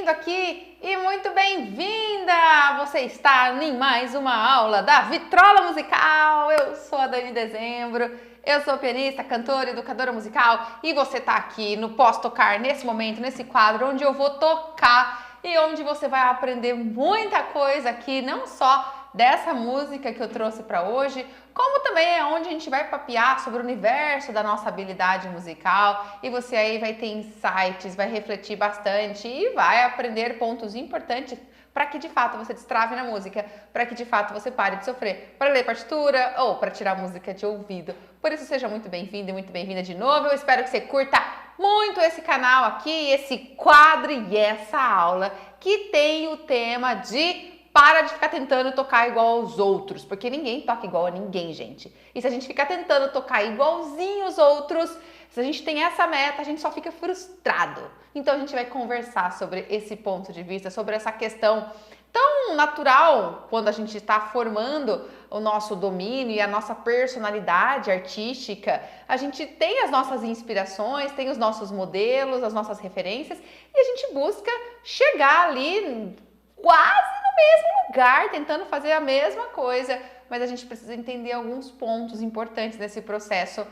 bem-vindo aqui e muito bem-vinda! Você está em mais uma aula da Vitrola Musical. Eu sou a Dani Dezembro, eu sou pianista, cantora, educadora musical e você está aqui no Posso Tocar, nesse momento, nesse quadro onde eu vou tocar e onde você vai aprender muita coisa aqui, não só dessa música que eu trouxe para hoje, como também é onde a gente vai papear sobre o universo da nossa habilidade musical e você aí vai ter insights, vai refletir bastante e vai aprender pontos importantes para que de fato você destrave na música, para que de fato você pare de sofrer para ler partitura ou para tirar música de ouvido. Por isso seja muito bem-vindo e muito bem-vinda de novo. Eu espero que você curta muito esse canal aqui, esse quadro e essa aula que tem o tema de para de ficar tentando tocar igual aos outros, porque ninguém toca igual a ninguém, gente. E se a gente ficar tentando tocar igualzinho aos outros, se a gente tem essa meta, a gente só fica frustrado. Então a gente vai conversar sobre esse ponto de vista, sobre essa questão tão natural quando a gente está formando o nosso domínio e a nossa personalidade artística. A gente tem as nossas inspirações, tem os nossos modelos, as nossas referências e a gente busca chegar ali quase no mesmo lugar, tentando fazer a mesma coisa, mas a gente precisa entender alguns pontos importantes desse processo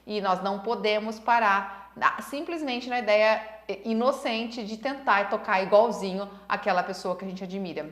e nós não podemos parar simplesmente na ideia inocente de tentar tocar igualzinho aquela pessoa que a gente admira,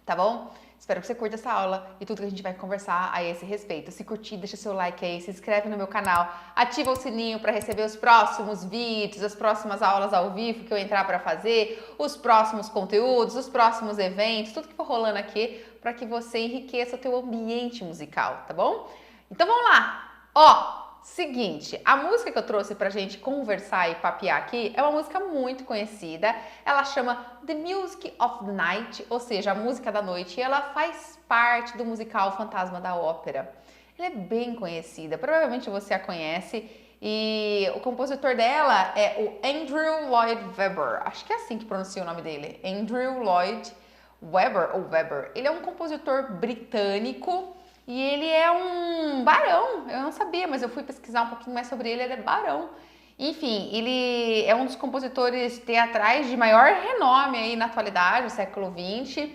tá bom? Espero que você curta essa aula e tudo que a gente vai conversar a esse respeito. Se curtir, deixa seu like aí, se inscreve no meu canal, ativa o sininho para receber os próximos vídeos, as próximas aulas ao vivo que eu entrar para fazer, os próximos conteúdos, os próximos eventos, tudo que for rolando aqui para que você enriqueça o teu ambiente musical, tá bom? Então vamos lá! Ó! Seguinte, a música que eu trouxe pra gente conversar e papear aqui é uma música muito conhecida. Ela chama The Music of the Night, ou seja, a música da noite, e ela faz parte do musical Fantasma da Ópera. Ela é bem conhecida, provavelmente você a conhece, e o compositor dela é o Andrew Lloyd Webber. Acho que é assim que pronuncia o nome dele, Andrew Lloyd Webber ou Webber. Ele é um compositor britânico. E ele é um barão, eu não sabia, mas eu fui pesquisar um pouquinho mais sobre ele, ele é barão. Enfim, ele é um dos compositores teatrais de maior renome aí na atualidade, no século XX.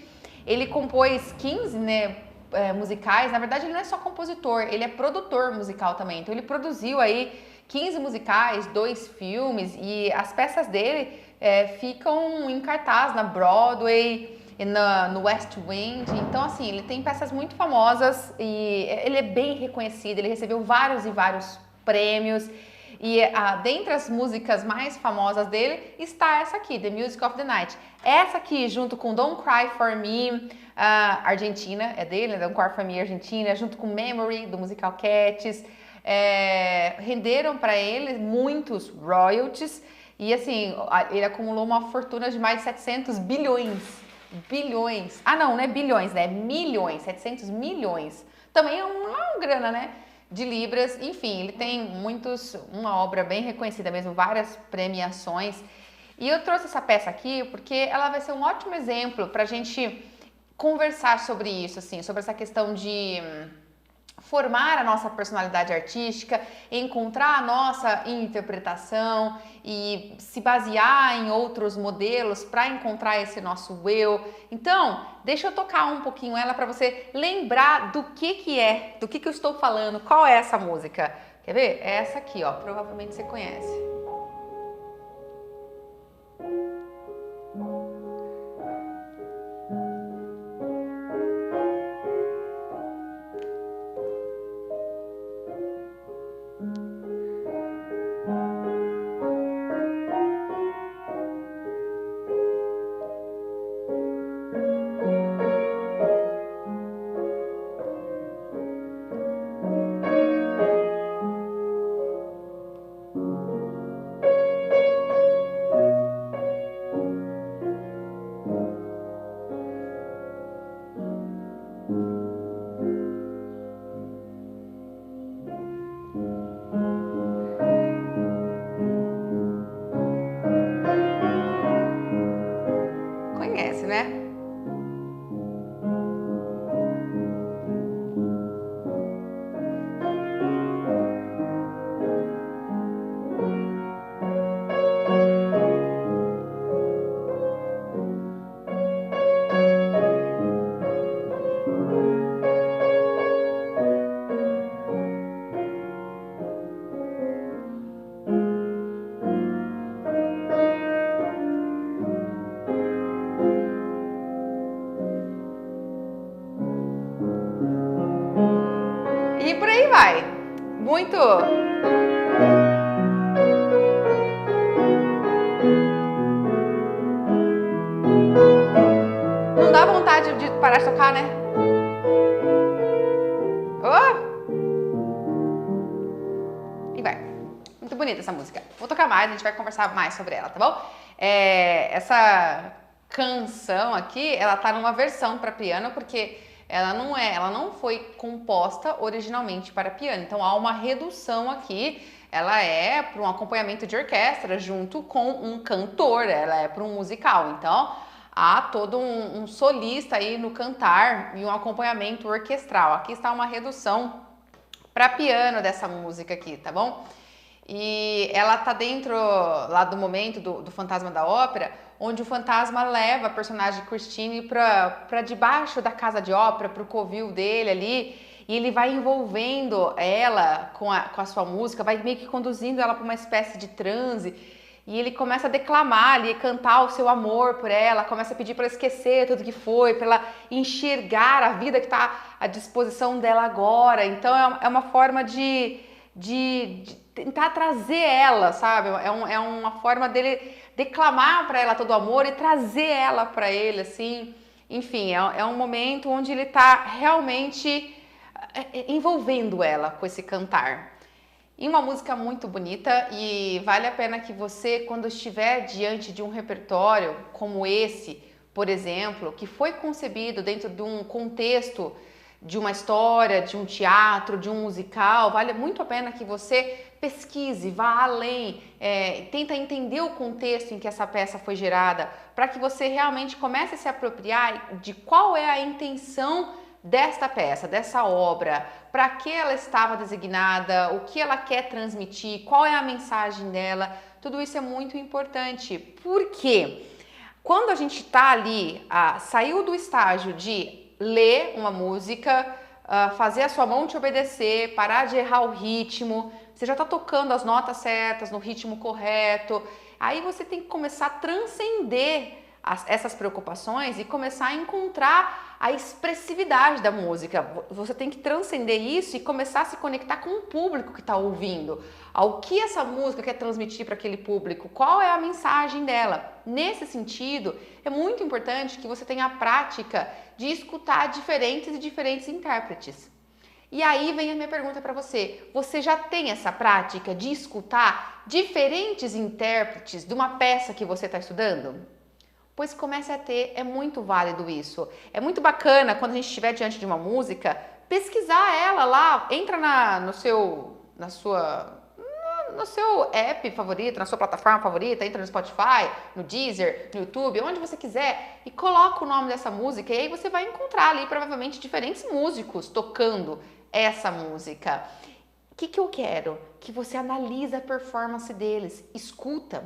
Ele compôs 15, musicais, na verdade ele não é só compositor, ele é produtor musical também. Então ele produziu aí 15 musicais, 2 filmes e as peças dele ficam em cartaz na Broadway, no West Wind. Então assim, ele tem peças muito famosas e ele é bem reconhecido, ele recebeu vários e vários prêmios e dentre as músicas mais famosas dele está essa aqui, The Music of the Night. Essa aqui junto com Don't Cry For Me, Argentina, é dele, né? Don't Cry For Me, Argentina, junto com Memory, do musical Cats, renderam para ele muitos royalties e assim, ele acumulou uma fortuna de mais de 700 bilhões. Não é bilhões, né? Milhões, 700 milhões. Também é uma grana, né? De libras. Enfim, ele tem uma obra bem reconhecida mesmo, várias premiações. E eu trouxe essa peça aqui porque ela vai ser um ótimo exemplo para a gente conversar sobre isso, assim, sobre essa questão de formar a nossa personalidade artística, encontrar a nossa interpretação e se basear em outros modelos para encontrar esse nosso eu. Então, deixa eu tocar um pouquinho ela para você lembrar do que eu estou falando, qual é essa música. Quer ver? É essa aqui, ó, provavelmente você conhece. vai. Muito. Não dá vontade de parar de tocar, né? Oh! E vai. Muito bonita essa música. Vou tocar mais, a gente vai conversar mais sobre ela, tá bom? Essa canção aqui, ela tá numa versão para piano, porque ela não foi composta originalmente para piano. Então há uma redução aqui. Ela é para um acompanhamento de orquestra junto com um cantor, ela é para um musical. Então há todo um solista aí no cantar e um acompanhamento orquestral. Aqui está uma redução para piano dessa música aqui, tá bom? E ela tá dentro lá do momento do Fantasma da Ópera, onde o fantasma leva a personagem Christine para debaixo da casa de ópera, pro covil dele ali, e ele vai envolvendo ela com a sua música, vai meio que conduzindo ela para uma espécie de transe, e ele começa a declamar ali, cantar o seu amor por ela, começa a pedir para ela esquecer tudo que foi, para ela enxergar a vida que está à disposição dela agora. Então é uma forma de tentar trazer ela, sabe? É uma forma dele declamar para ela todo o amor e trazer ela para ele, assim. Enfim, é um momento onde ele está realmente envolvendo ela com esse cantar. E uma música muito bonita, e vale a pena que você, quando estiver diante de um repertório como esse, por exemplo, que foi concebido dentro de um contexto de uma história, de um teatro, de um musical, vale muito a pena que você pesquise, vá além, tenta entender o contexto em que essa peça foi gerada, para que você realmente comece a se apropriar de qual é a intenção desta peça, dessa obra, para que ela estava designada, o que ela quer transmitir, qual é a mensagem dela. Tudo isso é muito importante, porque quando a gente está ali, saiu do estágio de ler uma música, fazer a sua mão te obedecer, parar de errar o ritmo, você já está tocando as notas certas, no ritmo correto, aí você tem que começar a transcender essas preocupações e começar a encontrar a expressividade da música. Você tem que transcender isso e começar a se conectar com o público que está ouvindo. Ao que essa música quer transmitir para aquele público, qual é a mensagem dela. Nesse sentido, é muito importante que você tenha a prática de escutar diferentes intérpretes. E aí vem a minha pergunta para você. Você já tem essa prática de escutar diferentes intérpretes de uma peça que você está estudando? Pois comece a ter, é muito válido isso. É muito bacana quando a gente estiver diante de uma música, pesquisar ela lá, entra no seu app favorito, na sua plataforma favorita, entra no Spotify, no Deezer, no YouTube, onde você quiser, e coloca o nome dessa música, e aí você vai encontrar ali provavelmente diferentes músicos tocando essa música. O que eu quero? Que você analise a performance deles, escuta,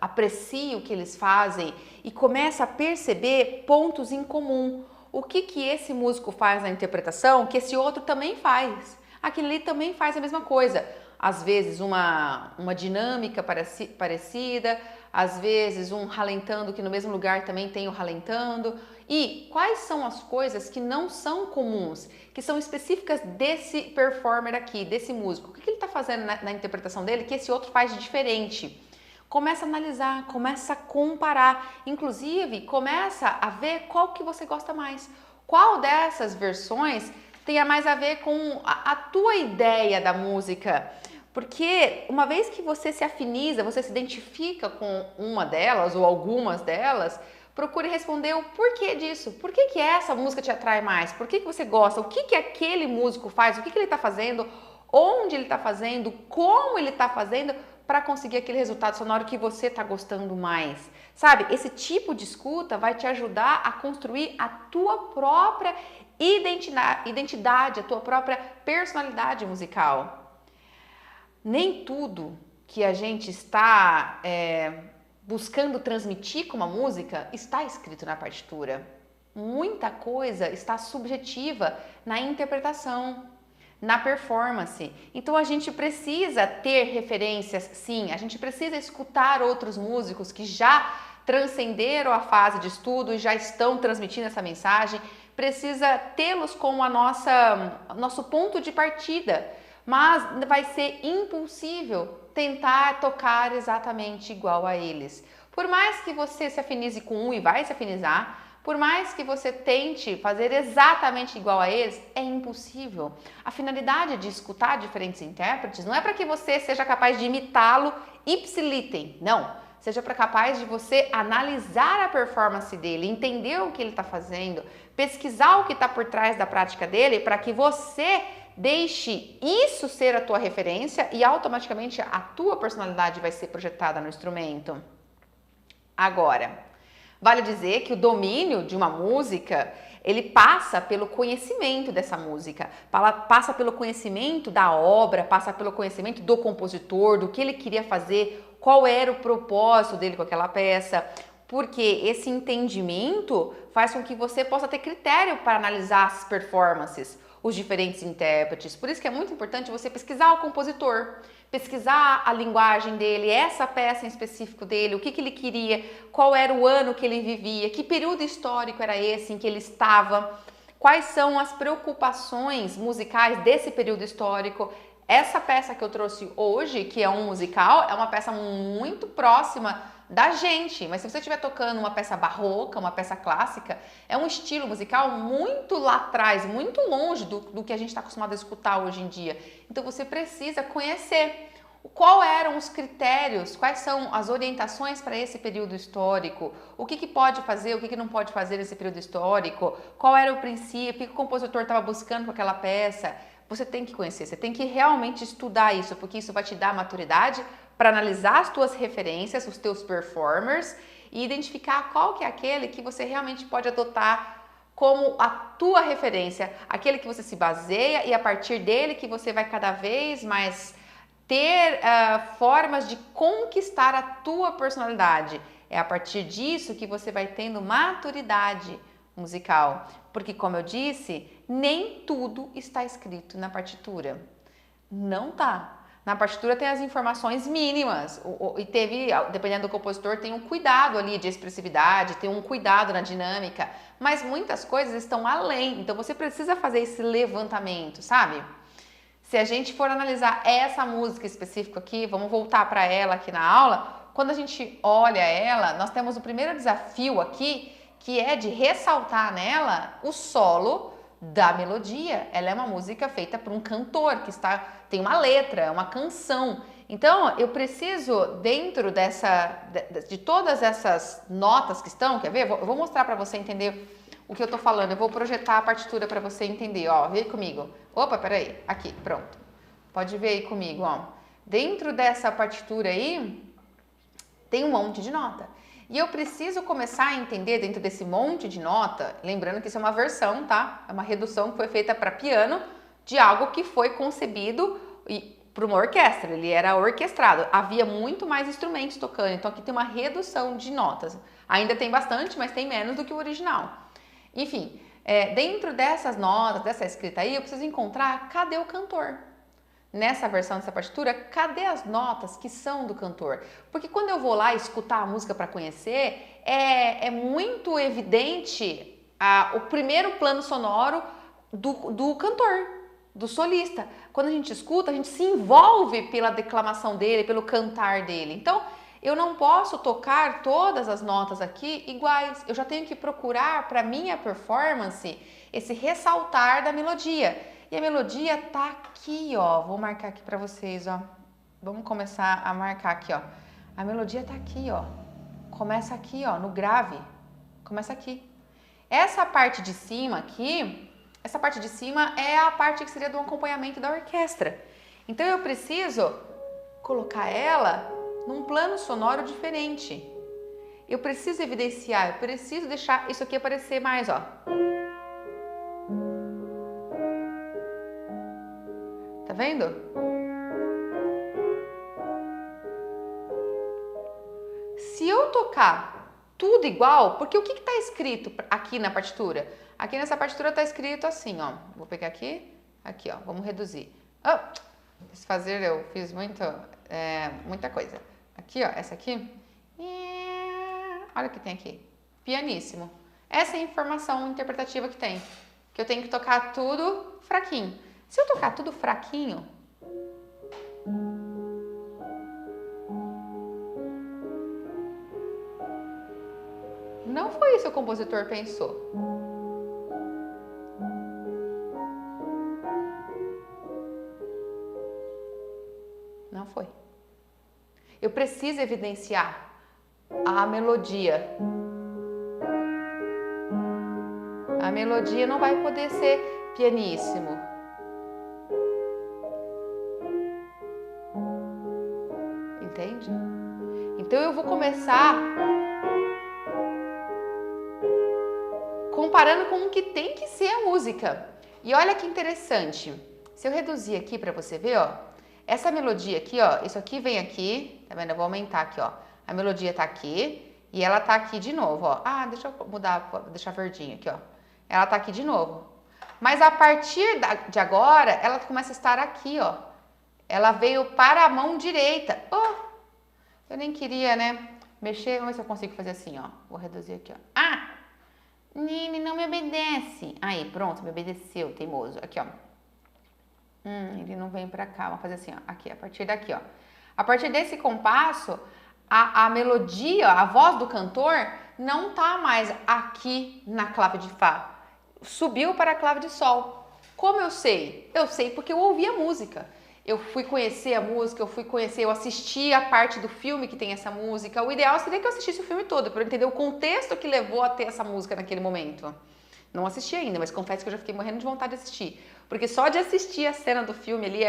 aprecie o que eles fazem e começa a perceber pontos em comum. O que esse músico faz na interpretação que esse outro também faz. Aquele ali também faz a mesma coisa. Às vezes uma dinâmica parecida, às vezes um ralentando que no mesmo lugar também tem o ralentando. E quais são as coisas que não são comuns, que são específicas desse performer aqui, desse músico? O que ele está fazendo na interpretação dele que esse outro faz de diferente? Começa a analisar, começa a comparar, inclusive começa a ver qual que você gosta mais. Qual dessas versões tem mais a ver com a tua ideia da música? Porque uma vez que você se afiniza, você se identifica com uma delas ou algumas delas, procure responder o porquê disso. Por que essa música te atrai mais? Por que você gosta? O que aquele músico faz? O que ele está fazendo? Onde ele está fazendo? Como ele está fazendo? Para conseguir aquele resultado sonoro que você está gostando mais. Sabe, esse tipo de escuta vai te ajudar a construir a tua própria identidade, a tua própria personalidade musical. Nem tudo que a gente está buscando transmitir com uma música está escrito na partitura. Muita coisa está subjetiva na interpretação, na performance. Então a gente precisa ter referências, sim, a gente precisa escutar outros músicos que já transcenderam a fase de estudo e já estão transmitindo essa mensagem, precisa tê-los como nosso ponto de partida, mas vai ser impossível tentar tocar exatamente igual a eles. Por mais que você se afinize com um e vai se afinizar, por mais que você tente fazer exatamente igual a eles, é impossível. A finalidade de escutar diferentes intérpretes não é para que você seja capaz de imitá-lo ipsilítem, não. Seja capaz de você analisar a performance dele, entender o que ele está fazendo, pesquisar o que está por trás da prática dele, para que você deixe isso ser a tua referência e automaticamente a tua personalidade vai ser projetada no instrumento. Agora, vale dizer que o domínio de uma música, ele passa pelo conhecimento dessa música, passa pelo conhecimento da obra, passa pelo conhecimento do compositor, do que ele queria fazer, qual era o propósito dele com aquela peça, porque esse entendimento faz com que você possa ter critério para analisar as performances, os diferentes intérpretes. Por isso que é muito importante você pesquisar o compositor, pesquisar a linguagem dele, essa peça em específico dele, o que ele queria, qual era o ano que ele vivia, que período histórico era esse em que ele estava, quais são as preocupações musicais desse período histórico. Essa peça que eu trouxe hoje, que é um musical, é uma peça muito próxima da gente, mas se você estiver tocando uma peça barroca, uma peça clássica, é um estilo musical muito lá atrás, muito longe do que a gente está acostumado a escutar hoje em dia. Então você precisa conhecer qual eram os critérios, quais são as orientações para esse período histórico, o que pode fazer, o que não pode fazer nesse período histórico, qual era o princípio, o que o compositor estava buscando com aquela peça. Você tem que conhecer, você tem que realmente estudar isso, porque isso vai te dar maturidade para analisar as tuas referências, os teus performers e identificar qual que é aquele que você realmente pode adotar como a tua referência, aquele que você se baseia e a partir dele que você vai cada vez mais ter formas de conquistar a tua personalidade. É a partir disso que você vai tendo maturidade musical, porque como eu disse, nem tudo está escrito na partitura. Não tá. Na partitura tem as informações mínimas e dependendo do compositor, tem um cuidado ali de expressividade, tem um cuidado na dinâmica, mas muitas coisas estão além, então você precisa fazer esse levantamento, sabe? Se a gente for analisar essa música específica aqui, vamos voltar para ela aqui na aula, quando a gente olha ela, nós temos o primeiro desafio aqui, que é de ressaltar nela o solo da melodia. Ela é uma música feita por um cantor que tem uma letra, é uma canção. Então, eu preciso, dentro de todas essas notas que estão, quer ver? Eu vou mostrar para você entender o que eu tô falando. Eu vou projetar a partitura para você entender, ó. Vem comigo. Opa, peraí. Aqui, pronto. Pode ver aí comigo, ó. Dentro dessa partitura aí, tem um monte de nota. E eu preciso começar a entender dentro desse monte de nota, lembrando que isso é uma versão, tá? É uma redução que foi feita para piano de algo que foi concebido para uma orquestra, ele era orquestrado. Havia muito mais instrumentos tocando, então aqui tem uma redução de notas. Ainda tem bastante, mas tem menos do que o original. Enfim, dentro dessas notas, dessa escrita aí, eu preciso encontrar cadê o cantor. Nessa versão dessa partitura, cadê as notas que são do cantor? Porque quando eu vou lá escutar a música para conhecer, é muito evidente o primeiro plano sonoro do cantor, do solista. Quando a gente escuta, a gente se envolve pela declamação dele, pelo cantar dele. Então, eu não posso tocar todas as notas aqui iguais. Eu já tenho que procurar para minha performance esse ressaltar da melodia. E a melodia tá aqui, ó. Vou marcar aqui para vocês, ó. Vamos começar a marcar aqui, ó. A melodia tá aqui, ó. Começa aqui, ó, no grave. Começa aqui. Essa parte de cima aqui, essa parte de cima é a parte que seria do acompanhamento da orquestra. Então eu preciso colocar ela num plano sonoro diferente. Eu preciso evidenciar, eu preciso deixar isso aqui aparecer mais, ó. Tá vendo? Se eu tocar tudo igual, porque o que está escrito aqui na partitura? Aqui nessa partitura está escrito assim, ó. Vou pegar aqui, ó. Vamos reduzir. Desfazer, eu fiz muita coisa. Aqui, ó, essa aqui. Olha o que tem aqui. Pianíssimo. Essa é a informação interpretativa que tem. Que eu tenho que tocar tudo fraquinho. Se eu tocar tudo fraquinho, não foi isso que o compositor pensou. Não foi. Eu preciso evidenciar a melodia. A melodia não vai poder ser pianíssimo. Entende? Então eu vou começar comparando com o que tem que ser a música. E olha que interessante. Se eu reduzir aqui para você ver, ó, essa melodia aqui, ó, isso aqui vem aqui, tá vendo? Eu vou aumentar aqui, ó. A melodia tá aqui e ela tá aqui de novo, ó. Ah, deixa eu mudar, deixar verdinho aqui, ó. Ela tá aqui de novo. Mas a partir de agora, ela começa a estar aqui, ó. Ela veio para a mão direita. Oh, eu nem queria, né, mexer. Vamos ver se eu consigo fazer assim, ó. Vou reduzir aqui, ó. Ah! Nini, não me obedece. Aí, pronto, me obedeceu, teimoso. Aqui, ó. Ele não vem pra cá. Vamos fazer assim, ó. Aqui, a partir daqui, ó. A partir desse compasso, a melodia, a voz do cantor não tá mais aqui na clave de Fá. Subiu para a clave de Sol. Como eu sei? Eu sei porque eu ouvi a música. Eu fui conhecer a música, eu assisti a parte do filme que tem essa música. O ideal seria que eu assistisse o filme todo, para eu entender o contexto que levou a ter essa música naquele momento. Não assisti ainda, mas confesso que eu já fiquei morrendo de vontade de assistir. Porque só de assistir a cena do filme ali,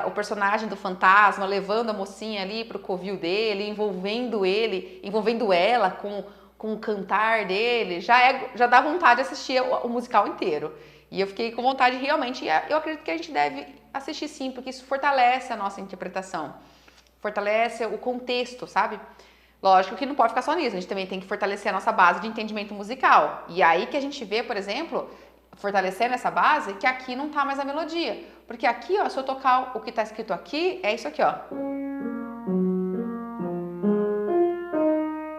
o personagem do fantasma levando a mocinha ali pro covil dele, envolvendo ela com o cantar dele, já dá vontade de assistir o musical inteiro. E eu fiquei com vontade realmente, eu acredito que a gente deve assistir sim, porque isso fortalece a nossa interpretação, fortalece o contexto, sabe? Lógico que não pode ficar só nisso, a gente também tem que fortalecer a nossa base de entendimento musical. E aí que a gente vê, por exemplo, fortalecendo essa base, que aqui não tá mais a melodia. Porque aqui, ó, se eu tocar o que tá escrito aqui, é isso aqui, ó.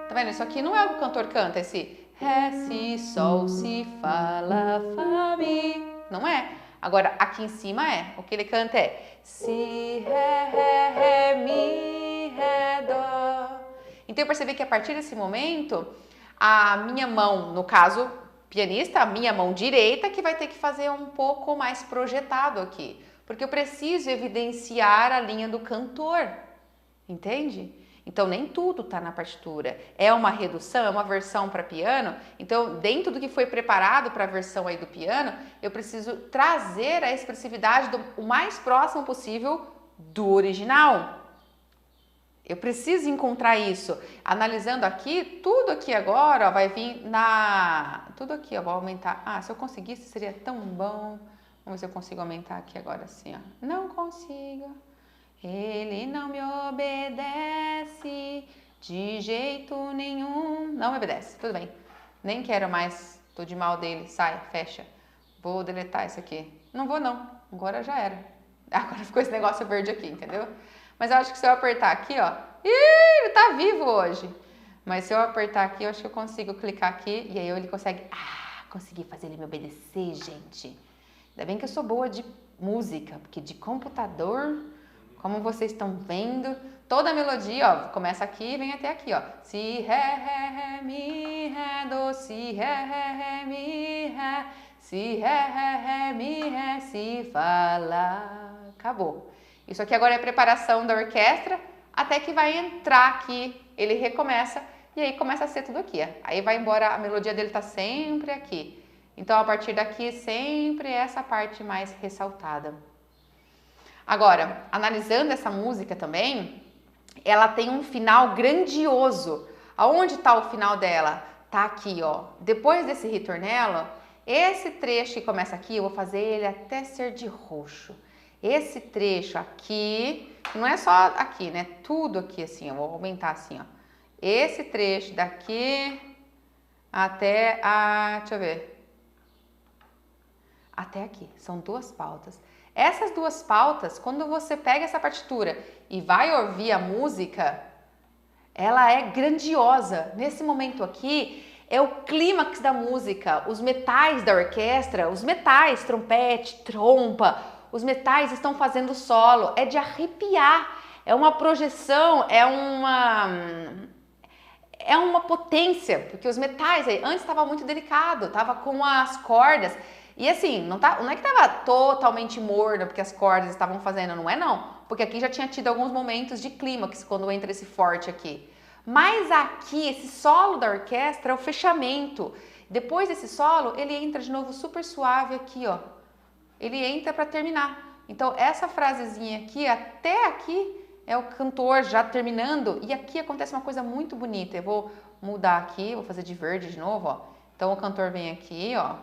Tá vendo? Isso aqui não é o que o cantor canta, esse Ré, Si, Sol, Si, Fá, Lá, Fá, Mi. Não é. Agora, aqui em cima é. O que ele canta é Si, Ré, Mi, Ré, Dó. Então eu percebi que a partir desse momento, a minha mão, no caso, pianista, a minha mão direita, que vai ter que fazer um pouco mais projetado aqui. Porque eu preciso evidenciar a linha do cantor. Entende? Então, nem tudo está na partitura. É uma redução, é uma versão para piano. Então, dentro do que foi preparado para a versão aí do piano, eu preciso trazer a expressividade o mais próximo possível do original. Eu preciso encontrar isso. Analisando aqui, tudo aqui agora, ó, vai vir na... Tudo aqui, ó, vou aumentar. Ah, se eu conseguisse, seria tão bom. Vamos ver se eu consigo aumentar aqui agora assim, ó. Não consigo. Ele não me obedece de jeito nenhum. Não me obedece, tudo bem. Nem quero mais, tô de mal dele. Sai, fecha. Vou deletar isso aqui. Não vou não, agora já era. Agora ficou esse negócio verde aqui, entendeu? Mas eu acho que se eu apertar aqui, ó. Ih, ele tá vivo hoje. Mas se eu apertar aqui, eu acho que eu consigo clicar aqui. E aí ele consegue... Ah, consegui fazer ele me obedecer, gente. Ainda bem que eu sou boa de música, porque de computador... Como vocês estão vendo, toda a melodia, ó, começa aqui e vem até aqui, ó. Si, ré, mi, ré, do, si, ré, mi, ré, si, ré, mi, ré, si, fá, lá. Acabou. Isso aqui agora é a preparação da orquestra, até que vai entrar aqui, ele recomeça, e aí começa a ser tudo aqui, ó. Aí vai embora, a melodia dele tá sempre aqui. Então, a partir daqui, sempre essa parte mais ressaltada. Agora, analisando essa música também, ela tem um final grandioso. Aonde está o final dela? Tá aqui, ó. Depois desse ritornello, esse trecho que começa aqui, eu vou fazer ele até ser de roxo. Esse trecho aqui, não é só aqui, né? Tudo aqui assim, eu vou aumentar assim, ó. Esse trecho daqui até a... deixa eu ver. Até aqui, são duas pautas. Essas duas pautas, quando você pega essa partitura e vai ouvir a música, ela é grandiosa. Nesse momento aqui, É o clímax da música, os metais da orquestra, os metais, trompete, trompa, os metais estão fazendo solo, é de arrepiar, é uma projeção, é uma potência, porque os metais antes estava muito delicado, estava com as cordas, e assim, não é que estava totalmente morno, porque as cordas estavam fazendo, não é não, porque aqui já tinha tido alguns momentos de clímax, quando entra esse forte aqui. Mas aqui, esse solo da orquestra é o fechamento. Depois desse solo, ele entra de novo super suave aqui, ó. Ele entra para terminar. Então, essa frasezinha aqui, até aqui, é o cantor já terminando. E aqui acontece uma coisa muito bonita. Eu vou mudar aqui, vou fazer de verde de novo, ó. Então, o cantor vem aqui, ó.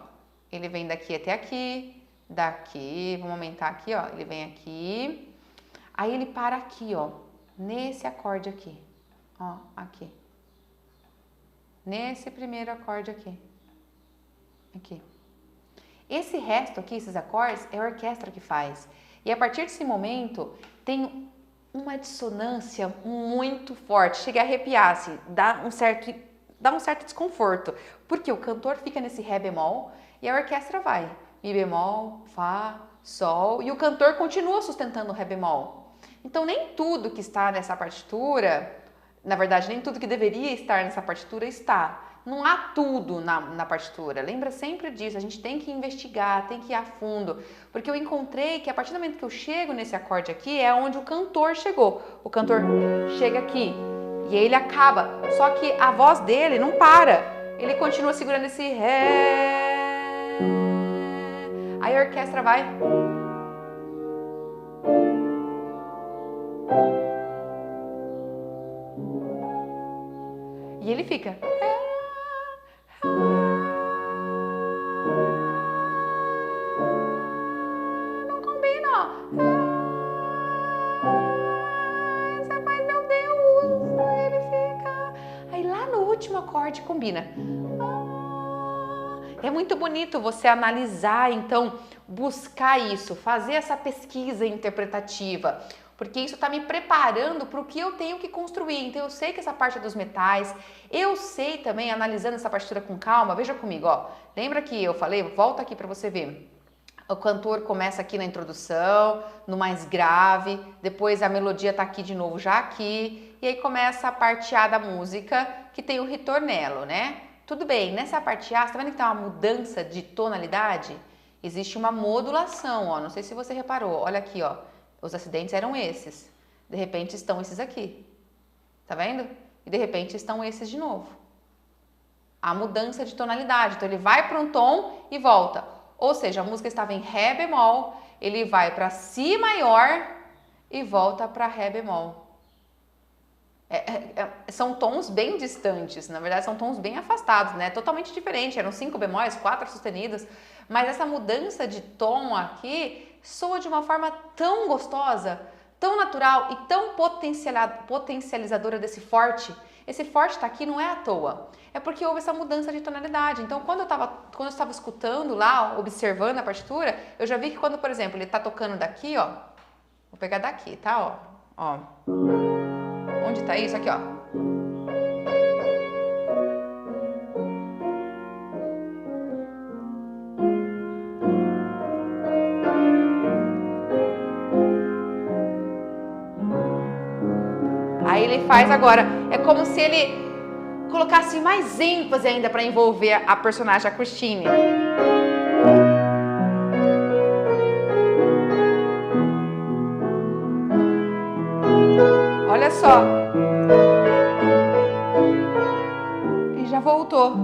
Ele vem daqui até aqui, daqui, vamos aumentar aqui, ó. Ele vem aqui. Aí ele para aqui, ó, nesse acorde aqui. Ó, aqui. Nesse primeiro acorde aqui. Aqui. Esse resto aqui, esses acordes, é a orquestra que faz. E a partir desse momento, tem uma dissonância muito forte. Chega a arrepiar, assim, dá um certo desconforto. Porque o cantor fica nesse Ré bemol e a orquestra vai. Mi bemol, Fá, Sol. E o cantor continua sustentando o Ré bemol. Então, nem tudo que está nessa partitura... Na verdade, nem tudo que deveria estar nessa partitura está. Não há tudo na partitura. Lembra sempre disso. A gente tem que investigar, tem que ir a fundo. Porque eu encontrei que a partir do momento que eu chego nesse acorde aqui, é onde o cantor chegou. O cantor chega aqui e aí ele acaba. Só que a voz dele não para. Ele continua segurando esse Ré. Aí a orquestra vai... E ele fica. Não combina. Você faz, meu Deus. Ele fica. Aí lá no último acorde combina. É muito bonito você analisar, então, buscar isso, fazer essa pesquisa interpretativa. Porque isso está me preparando para o que eu tenho que construir. Então eu sei que essa parte dos metais, eu sei também, analisando essa partitura com calma, veja comigo, ó. Lembra que eu falei? Volta aqui para você ver. O cantor começa aqui na introdução, no mais grave, depois a melodia tá aqui de novo, já aqui, e aí começa a parte A da música, que tem o ritornello, né? Tudo bem, nessa parte A, você tá vendo que tem uma mudança de tonalidade? Existe uma modulação, ó, não sei se você reparou, olha aqui, ó. Os acidentes eram esses, de repente estão esses aqui, tá vendo? E de repente estão esses de novo. A mudança de tonalidade, então ele vai para um tom e volta. Ou seja, a música estava em Ré bemol, ele vai para Si maior e volta para Ré bemol. São tons bem distantes, na verdade são tons bem afastados, né? Totalmente diferente, eram 5 bemóis, 4 sustenidos, mas essa mudança de tom aqui soa de uma forma tão gostosa, tão natural e tão potencializadora desse forte. Esse forte está aqui não é à toa, é porque houve essa mudança de tonalidade. Então, quando eu estava escutando lá, observando a partitura, eu já vi que quando, por exemplo, ele está tocando daqui, ó, vou pegar daqui, tá, ó. Onde tá isso? Aqui, ó. Aí ele faz agora, é como se ele colocasse mais ênfase ainda para envolver a personagem, a Christine. Olha só. E já voltou.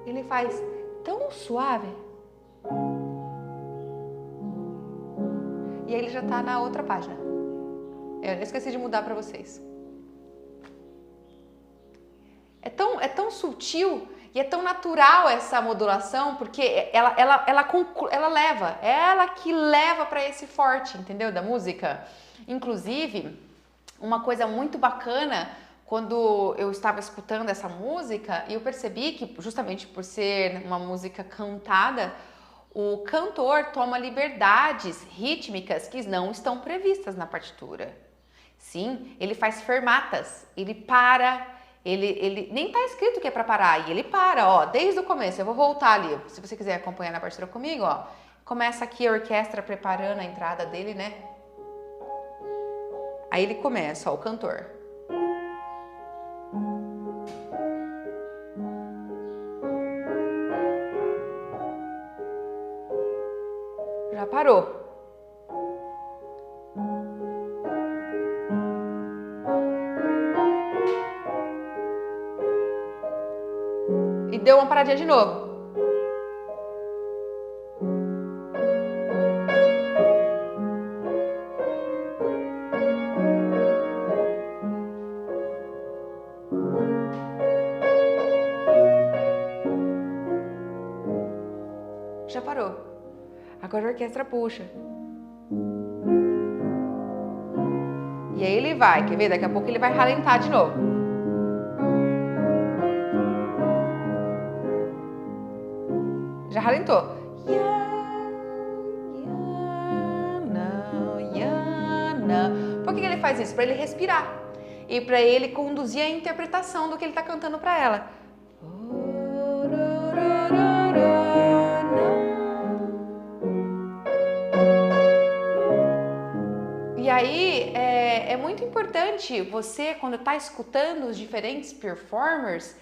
Ele faz tão suave. E aí ele já tá na outra página. Eu esqueci de mudar para vocês. É tão sutil e é tão natural essa modulação, porque ela leva, é ela que leva para esse forte, entendeu? Da música. Inclusive, uma coisa muito bacana, quando eu estava escutando essa música, eu percebi que, justamente por ser uma música cantada, o cantor toma liberdades rítmicas que não estão previstas na partitura. Sim, ele faz fermatas, ele para, ele nem tá escrito que é para parar, e ele para, ó, desde o começo. Eu vou voltar ali, se você quiser acompanhar na partitura comigo, ó. Começa aqui a orquestra preparando a entrada dele, né? Aí ele começa, ó, o cantor. Já parou. E deu uma paradinha de novo. Já parou. Agora a orquestra puxa. E aí ele vai, quer ver? Daqui a pouco ele vai ralentar de novo. Já ralentou. Por que ele faz isso? Para ele respirar. E para ele conduzir a interpretação do que ele está cantando para ela. E aí é muito importante você, quando está escutando os diferentes performers,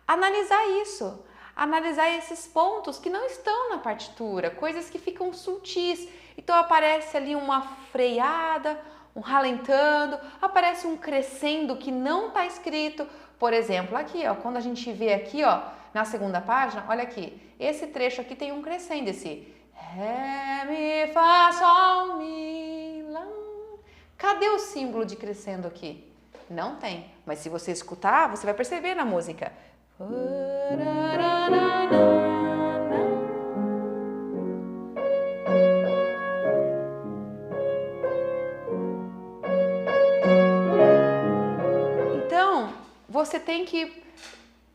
analisar isso. Analisar esses pontos que não estão na partitura, coisas que ficam sutis. Então aparece ali uma freada, um ralentando, aparece um crescendo que não está escrito. Por exemplo, aqui, ó, quando a gente vê aqui, ó, na segunda página, olha aqui, esse trecho aqui tem um crescendo, esse Ré, Mi, Fá, Sol, Mi, Lá. Cadê o símbolo de crescendo aqui? Não tem, mas se você escutar, você vai perceber na música. Então, você tem que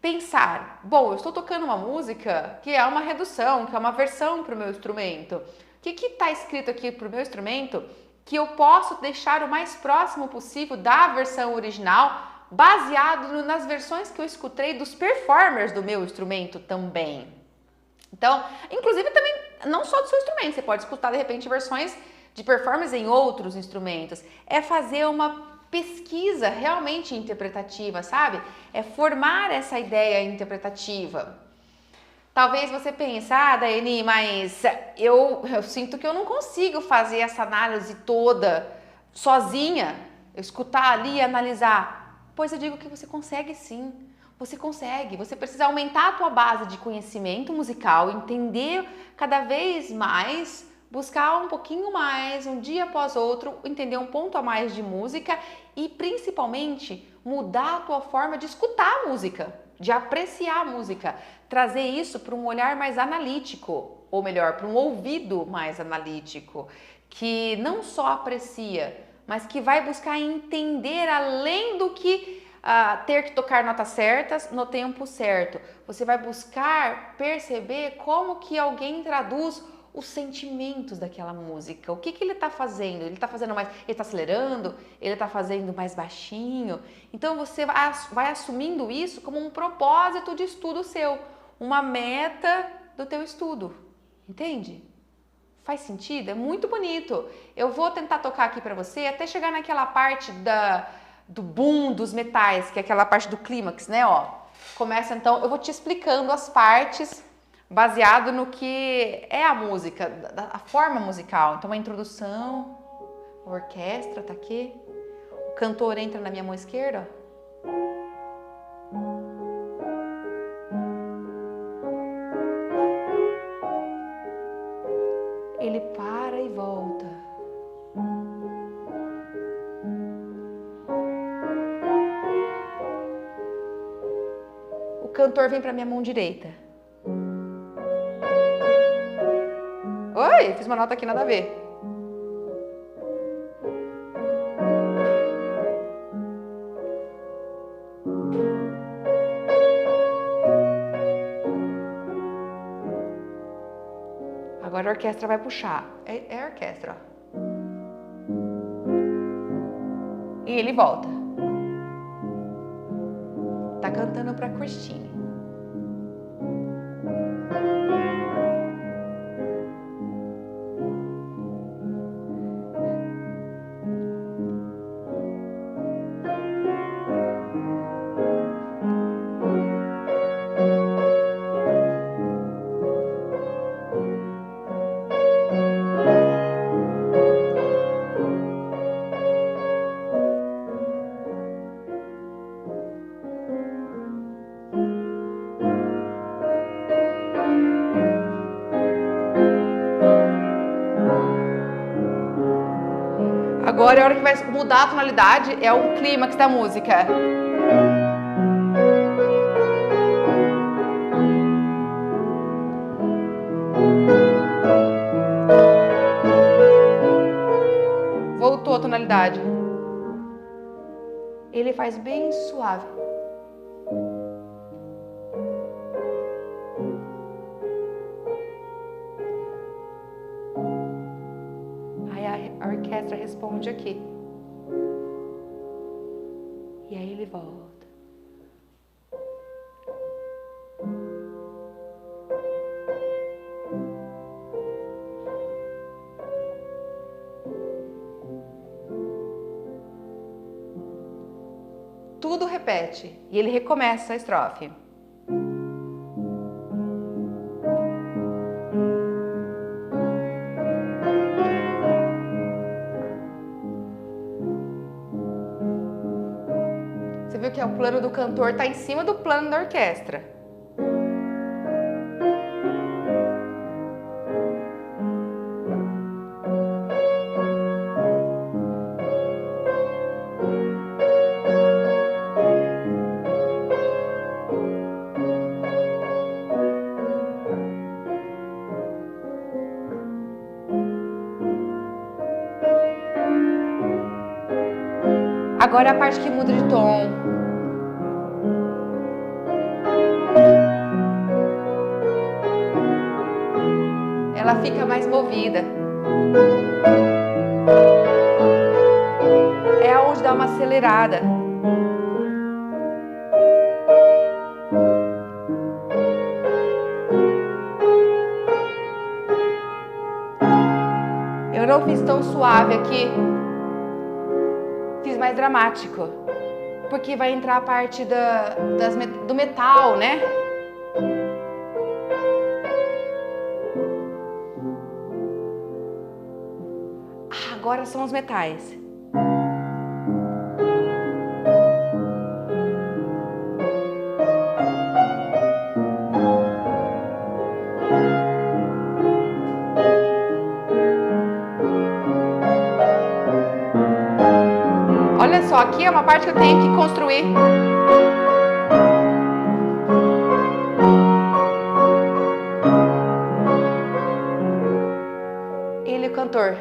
pensar, bom, eu estou tocando uma música que é uma redução, que é uma versão para o meu instrumento. O que está escrito aqui para o meu instrumento que eu posso deixar o mais próximo possível da versão original, baseado nas versões que eu escutei dos performers do meu instrumento também. Então, inclusive também, não só do seu instrumento, você pode escutar de repente versões de performers em outros instrumentos. É fazer uma pesquisa realmente interpretativa, sabe? É formar essa ideia interpretativa. Talvez você pense, Daiane, mas eu sinto que eu não consigo fazer essa análise toda sozinha, eu escutar ali e analisar. Pois eu digo que você consegue sim, você consegue. Você precisa aumentar a tua base de conhecimento musical, entender cada vez mais, buscar um pouquinho mais, um dia após outro, entender um ponto a mais de música e principalmente mudar a tua forma de escutar a música, de apreciar a música, trazer isso para um olhar mais analítico, ou melhor, para um ouvido mais analítico, que não só aprecia, mas que vai buscar entender além do que ter que tocar notas certas no tempo certo. Você vai buscar perceber como que alguém traduz os sentimentos daquela música. O que ele está fazendo? Ele está fazendo mais, ele está acelerando? Ele está fazendo mais baixinho? Então você vai assumindo isso como um propósito de estudo seu, uma meta do teu estudo. Entende? Faz sentido? É muito bonito. Eu vou tentar tocar aqui para você até chegar naquela parte do boom dos metais, que é aquela parte do clímax, né? Ó, começa então, eu vou te explicando as partes baseado no que é a música, a forma musical. Então, a introdução, a orquestra tá aqui, o cantor entra na minha mão esquerda, ele para e volta. O cantor vem para minha mão direita. Oi, fiz uma nota aqui, nada a ver. Agora a orquestra vai puxar. É a orquestra, ó. E ele volta. Tá cantando pra Christine. Agora é a hora que vai mudar a tonalidade, é o clímax da música. Voltou a tonalidade. Ele faz bem suave. A orquestra responde aqui. E aí ele volta. Tudo repete. E ele recomeça a estrofe. Você viu que o plano do cantor está em cima do plano da orquestra. Agora é a parte que muda de tom. Ela fica mais movida. É onde dá uma acelerada. Eu não fiz tão suave aqui. Fiz mais dramático. Porque vai entrar a parte do metal, né? Agora são os metais. Olha só, aqui é uma parte que eu tenho que construir. Ele, o cantor.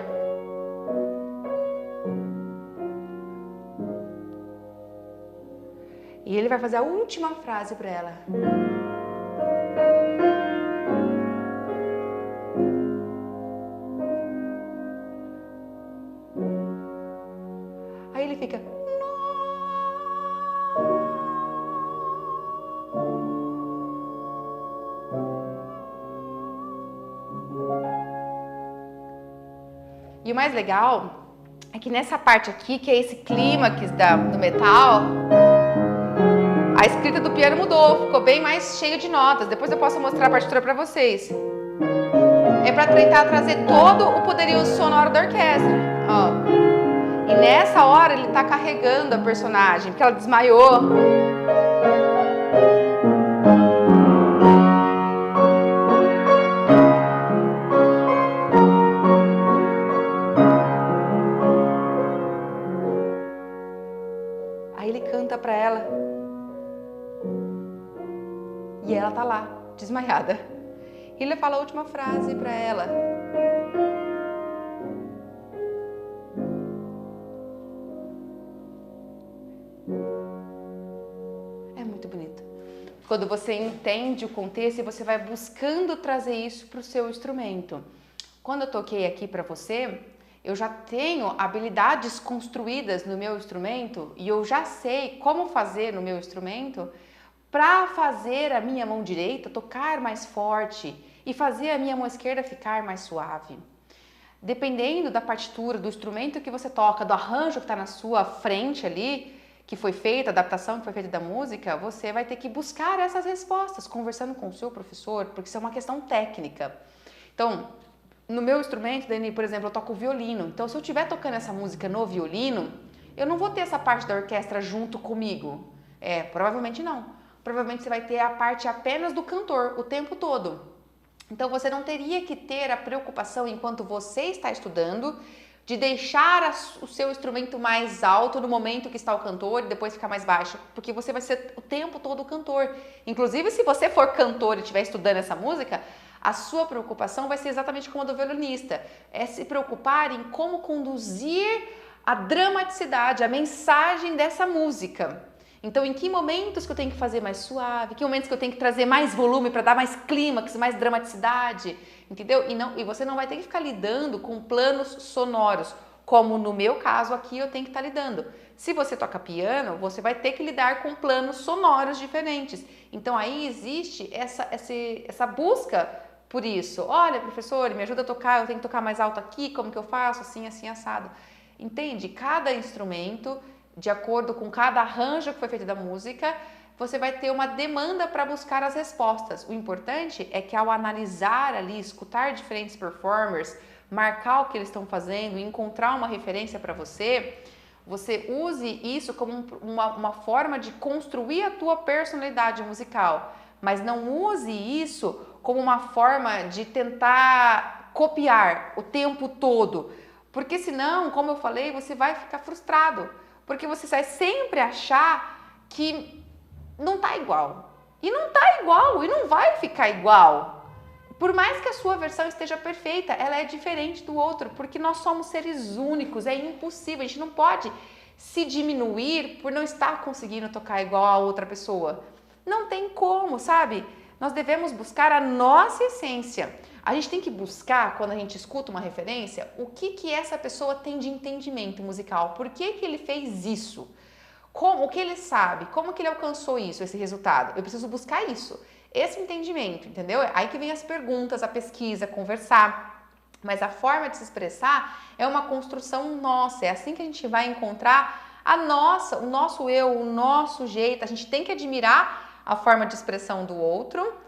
E ele vai fazer a última frase para ela. Aí ele fica. E o mais legal é que nessa parte aqui, que é esse clímax do metal, a escrita do piano mudou, ficou bem mais cheio de notas. Depois eu posso mostrar a partitura para vocês. É para tentar trazer todo o poderio sonoro da orquestra. Ó. E nessa hora ele tá carregando a personagem, porque ela desmaiou. Aí ele canta pra ela. E ela tá lá, desmaiada. E ele fala a última frase pra ela. É muito bonito. quando você entende o contexto e você vai buscando trazer isso para o seu instrumento. Quando eu toquei aqui para você, eu já tenho habilidades construídas no meu instrumento e eu já sei como fazer no meu instrumento para fazer a minha mão direita tocar mais forte e fazer a minha mão esquerda ficar mais suave. Dependendo da partitura, do instrumento que você toca, do arranjo que está na sua frente ali, que foi feita, a adaptação que foi feita da música, você vai ter que buscar essas respostas, conversando com o seu professor, porque isso é uma questão técnica. Então, no meu instrumento, Dani, por exemplo, eu toco violino. Então, se eu estiver tocando essa música no violino, eu não vou ter essa parte da orquestra junto comigo. Provavelmente não. Provavelmente você vai ter a parte apenas do cantor o tempo todo. Então, você não teria que ter a preocupação, enquanto você está estudando, de deixar o seu instrumento mais alto no momento que está o cantor e depois ficar mais baixo, porque você vai ser o tempo todo o cantor. Inclusive, se você for cantor e estiver estudando essa música, a sua preocupação vai ser exatamente como a do violinista, é se preocupar em como conduzir a dramaticidade, a mensagem dessa música. Então, em que momentos que eu tenho que fazer mais suave, que momentos que eu tenho que trazer mais volume para dar mais clímax, mais dramaticidade, entendeu? E você não vai ter que ficar lidando com planos sonoros, como no meu caso aqui eu tenho que estar lidando. Se você toca piano, você vai ter que lidar com planos sonoros diferentes. Então, aí existe essa busca por isso. Olha, professor, me ajuda a tocar, eu tenho que tocar mais alto aqui, como que eu faço? Assim, assim, assado. Entende? Cada instrumento, de acordo com cada arranjo que foi feito da música, você vai ter uma demanda para buscar as respostas. O importante é que ao analisar ali, escutar diferentes performers, marcar o que eles estão fazendo e encontrar uma referência para você, você use isso como uma forma de construir a tua personalidade musical, mas não use isso como uma forma de tentar copiar o tempo todo, porque senão, como eu falei, você vai ficar frustrado. Porque você vai sempre achar que não tá igual. E não tá igual, e não vai ficar igual. Por mais que a sua versão esteja perfeita, ela é diferente do outro, porque nós somos seres únicos, é impossível, a gente não pode se diminuir por não estar conseguindo tocar igual a outra pessoa. Não tem como, sabe? Nós devemos buscar a nossa essência. A gente tem que buscar, quando a gente escuta uma referência, o que essa pessoa tem de entendimento musical. Por que ele fez isso? O que ele sabe? Como que ele alcançou isso, esse resultado? Eu preciso buscar isso, esse entendimento, entendeu? Aí que vem as perguntas, a pesquisa, conversar. Mas a forma de se expressar é uma construção nossa. É assim que a gente vai encontrar o nosso eu, o nosso jeito. A gente tem que admirar a forma de expressão do outro,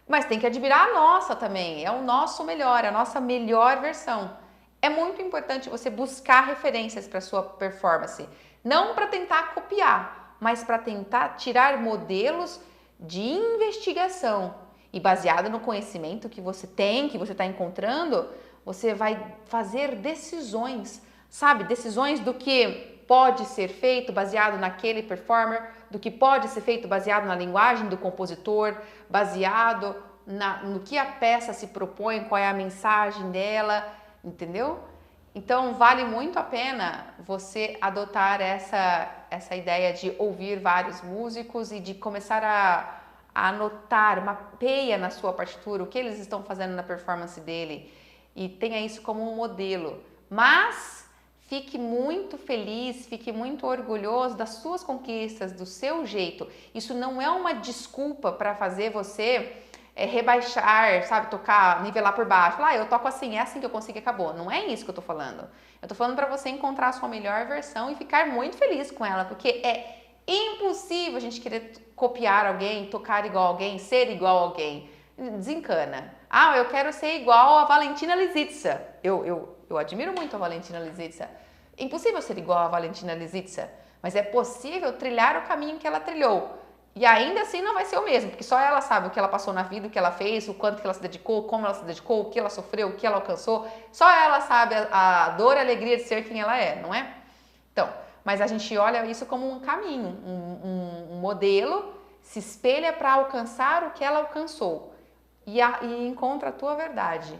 mas tem que admirar a nossa também, é o nosso melhor, a nossa melhor versão. É muito importante você buscar referências para sua performance, não para tentar copiar, mas para tentar tirar modelos de investigação. E baseado no conhecimento que você tem, que você está encontrando, você vai fazer decisões, sabe? Decisões do que pode ser feito baseado naquele performer, do que pode ser feito baseado na linguagem do compositor, baseado no que a peça se propõe, qual é a mensagem dela, entendeu? Então, vale muito a pena você adotar essa ideia de ouvir vários músicos e de começar a anotar, mapeia na sua partitura o que eles estão fazendo na performance dele e tenha isso como um modelo. Mas fique muito feliz, fique muito orgulhoso das suas conquistas, do seu jeito. Isso não é uma desculpa para fazer você rebaixar, sabe, tocar, nivelar por baixo. Eu toco assim, é assim que eu consigo e acabou. Não é isso que eu tô falando. Eu tô falando para você encontrar a sua melhor versão e ficar muito feliz com ela, porque é impossível a gente querer copiar alguém, tocar igual a alguém, ser igual a alguém. Desencana. Eu quero ser igual a Valentina Lisitsa. Eu admiro muito a Valentina Lisitsa. É impossível ser igual a Valentina Lisitsa, mas é possível trilhar o caminho que ela trilhou. E ainda assim não vai ser o mesmo, porque só ela sabe o que ela passou na vida, o que ela fez, o quanto que ela se dedicou, como ela se dedicou, o que ela sofreu, o que ela alcançou. Só ela sabe a dor e a alegria de ser quem ela é, não é? Então, mas a gente olha isso como um caminho, um modelo, se espelha para alcançar o que ela alcançou e encontra a tua verdade.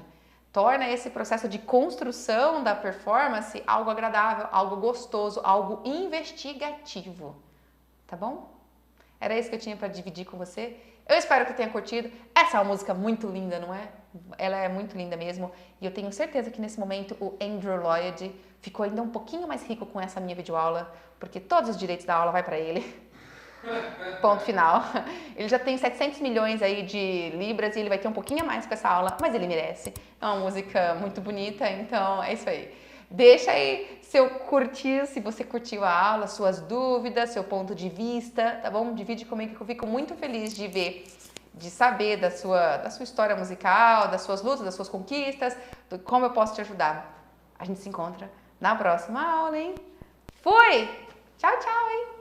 Torna esse processo de construção da performance algo agradável, algo gostoso, algo investigativo, tá bom? Era isso que eu tinha para dividir com você. Eu espero que tenha curtido. Essa é uma música muito linda, não é? Ela é muito linda mesmo. E eu tenho certeza que nesse momento o Andrew Lloyd ficou ainda um pouquinho mais rico com essa minha videoaula, porque todos os direitos da aula vai para ele. Ponto final. Ele já tem 700 milhões aí de libras e ele vai ter um pouquinho a mais com essa aula, mas ele merece. É uma música muito bonita, então é isso aí. Deixa aí seu curtir, se você curtiu a aula, suas dúvidas, seu ponto de vista, tá bom? Divide comigo que eu fico muito feliz de ver, de saber da sua história musical, das suas lutas, das suas conquistas, do como eu posso te ajudar. A gente se encontra na próxima aula, hein? Fui! Tchau, tchau, hein?